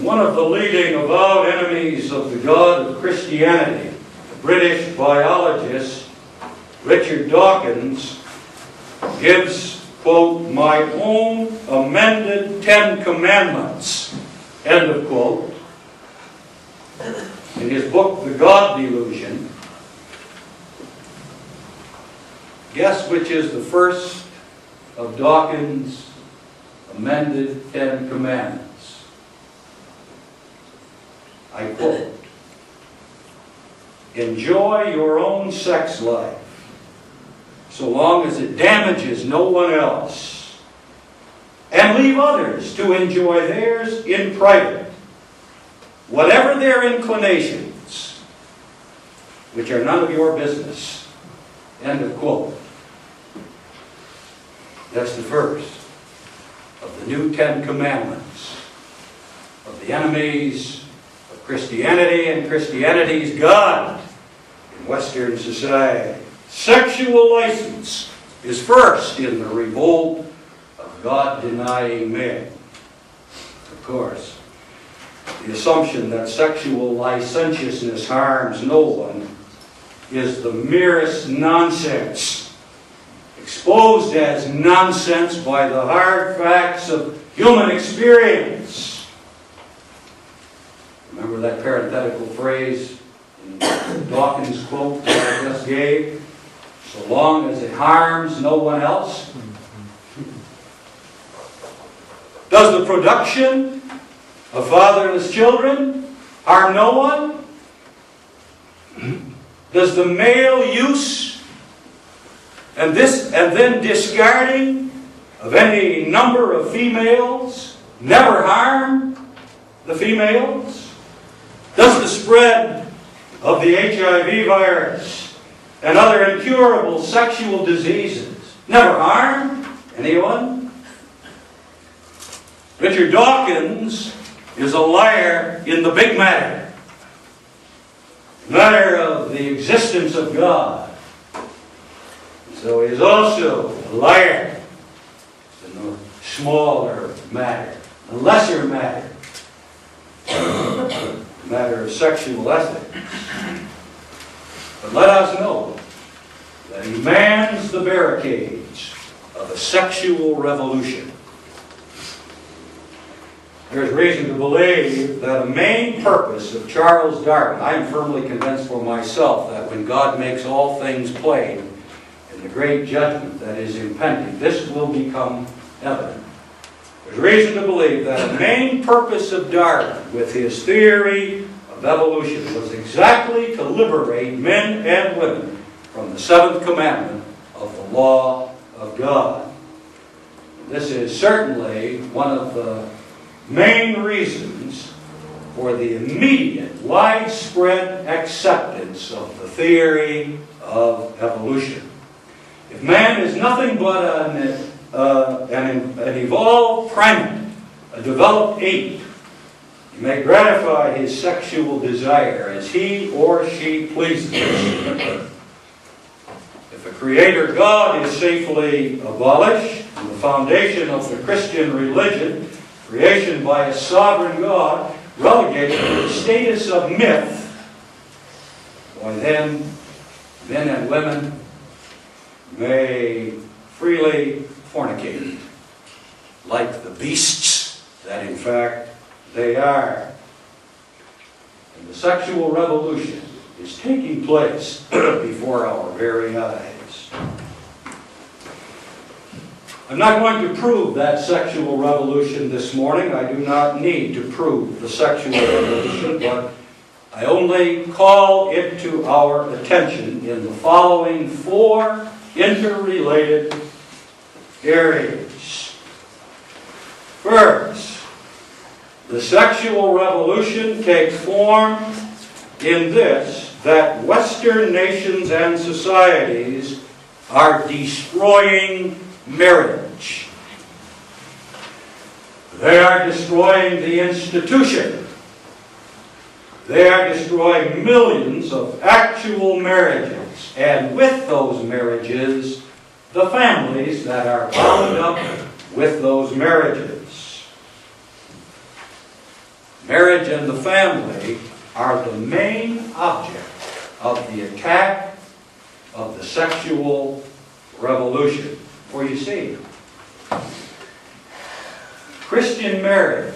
One of the leading avowed enemies of the God of Christianity, the British biologist Richard Dawkins, gives, quote, "my own amended 10 Commandments," end of quote, in his book, The God Delusion. Guess which is the first of Dawkins' amended 10 Commandments? I quote, "Enjoy your own sex life, so long as it damages no one else, and leave others to enjoy theirs in private, whatever their inclinations, which are none of your business." End of quote. That's the first of the new 10 Commandments of the enemies of Christianity and Christianity's God in Western society. Sexual license is first in the revolt of God-denying men. Of course, the assumption that sexual licentiousness harms no one is the merest nonsense, exposed as nonsense by the hard facts of human experience. Remember that parenthetical phrase in Dawkins' quote that I just gave? So long as it harms no one else. Does the production of fatherless children harm no one? Does the male use and then discarding of any number of females never harm the females? Does the spread of the HIV virus and other incurable sexual diseases never harm anyone? Richard Dawkins is a liar in the big matter, matter of the existence of God. So he is also a liar in the smaller matter, the lesser matter, the matter of sexual ethics. But let us know that he mans the barricades of a sexual revolution. There's reason to believe that a main purpose of Charles Darwin, I am firmly convinced for myself that when God makes all things plain in the great judgment that is impending, this will become evident. There's reason to believe that a main purpose of Darwin with his theory of evolution was exactly to liberate men and women from the seventh commandment of the law of God. This is certainly one of the main reasons for the immediate, widespread acceptance of the theory of evolution. If man is nothing but an evolved primate, a developed ape, he may gratify his sexual desire as he or she pleases. If a creator God is safely abolished, and the foundation of the Christian religion, creation by a sovereign God, relegated to the status of myth, why then men and women may freely fornicate, like the beasts that in fact they are. And the sexual revolution is taking place before our very eyes. I'm not going to prove that sexual revolution this morning. I do not need to prove the sexual revolution, but I only call it to our attention in the following 4 interrelated areas. First, the sexual revolution takes form in this, that Western nations and societies are destroying marriage. They are destroying the institution. They are destroying millions of actual marriages, and with those marriages, the families that are bound up with those marriages. marriage and the family are the main object of the attack of the sexual revolution. For you see, Christian marriage,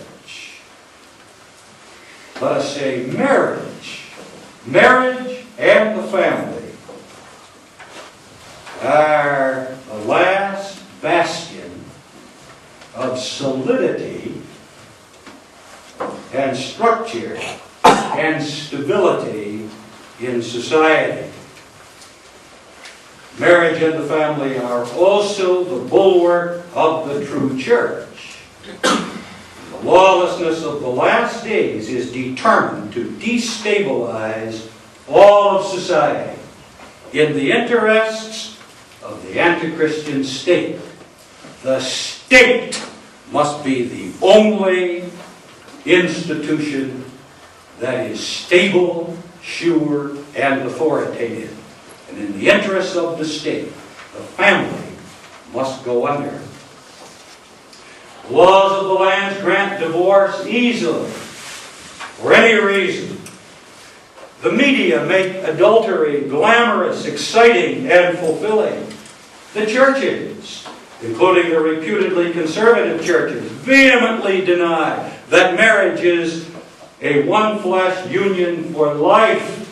let us say marriage and the family are the last bastion of solidity and structure and stability in society. Marriage and the family are also the bulwark of the true church. The lawlessness of the last days is determined to destabilize all of society in the interests of the anti-Christian state. The state must be the only institution that is stable, sure, and authoritative. And in the interests of the state, the family must go under. The laws of the land grant divorce easily, for any reason. The media make adultery glamorous, exciting, and fulfilling. The churches, including the reputedly conservative churches, vehemently deny that marriage is a one-flesh union for life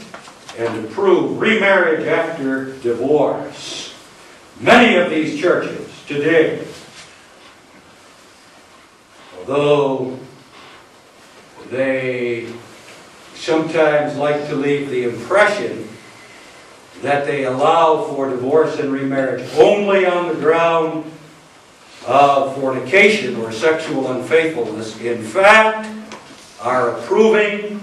and approve remarriage after divorce. Many of these churches today, although they sometimes like to leave the impression that they allow for divorce and remarriage only on the ground of fornication or sexual unfaithfulness, in fact, are approving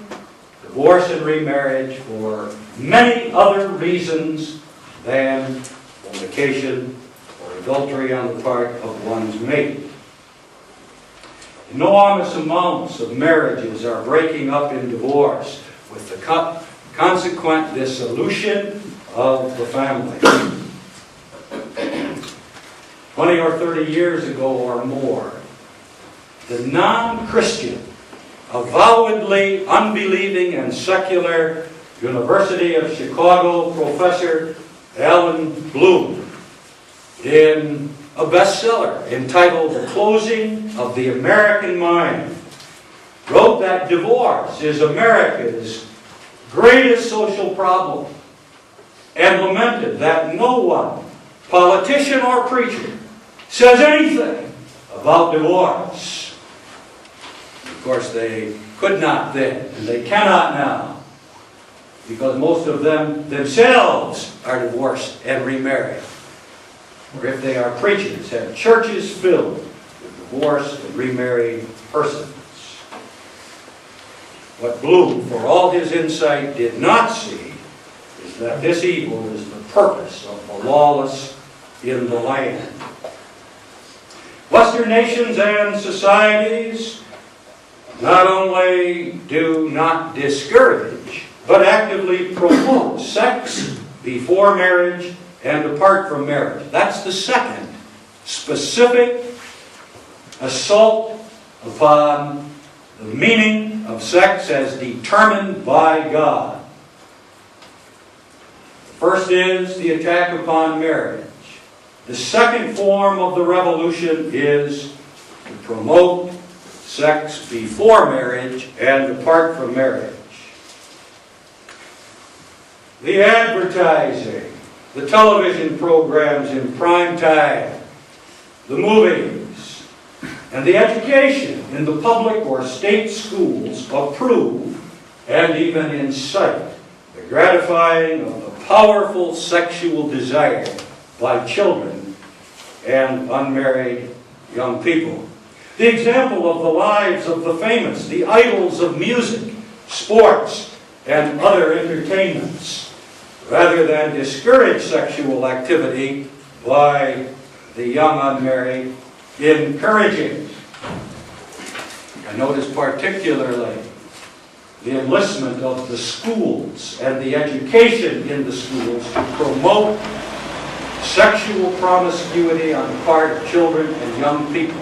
divorce and remarriage for many other reasons than fornication or adultery on the part of one's mate. Enormous amounts of marriages are breaking up in divorce with the consequent dissolution of the family. 20 or 30 years ago or more, the non-Christian, avowedly unbelieving and secular University of Chicago professor Alan Bloom, in a bestseller entitled The Closing of the American Mind, wrote that divorce is America's greatest social problem, and lamented that no one, politician or preacher, says anything about divorce. Of course, they could not then, and they cannot now, because most of them themselves are divorced and remarried. Or if they are preachers, have churches filled with divorced and remarried persons. What Bloom, for all his insight, did not see is that this evil is the purpose of the lawless in the land. Western nations and societies not only do not discourage, but actively promote sex before marriage and apart from marriage. That's the second specific assault upon the meaning of sex as determined by God. The first is the attack upon marriage. The second form of the revolution is to promote sex before marriage and apart from marriage. The advertising, the television programs in prime time, the movies, and the education in the public or state schools approve and even incite the gratifying of the powerful sexual desire by children and unmarried young people. The example of the lives of the famous, the idols of music, sports, and other entertainments, rather than discourage sexual activity by the young unmarried, encouraging. I notice particularly the enlistment of the schools and the education in the schools to promote sexual promiscuity on the part of children and young people.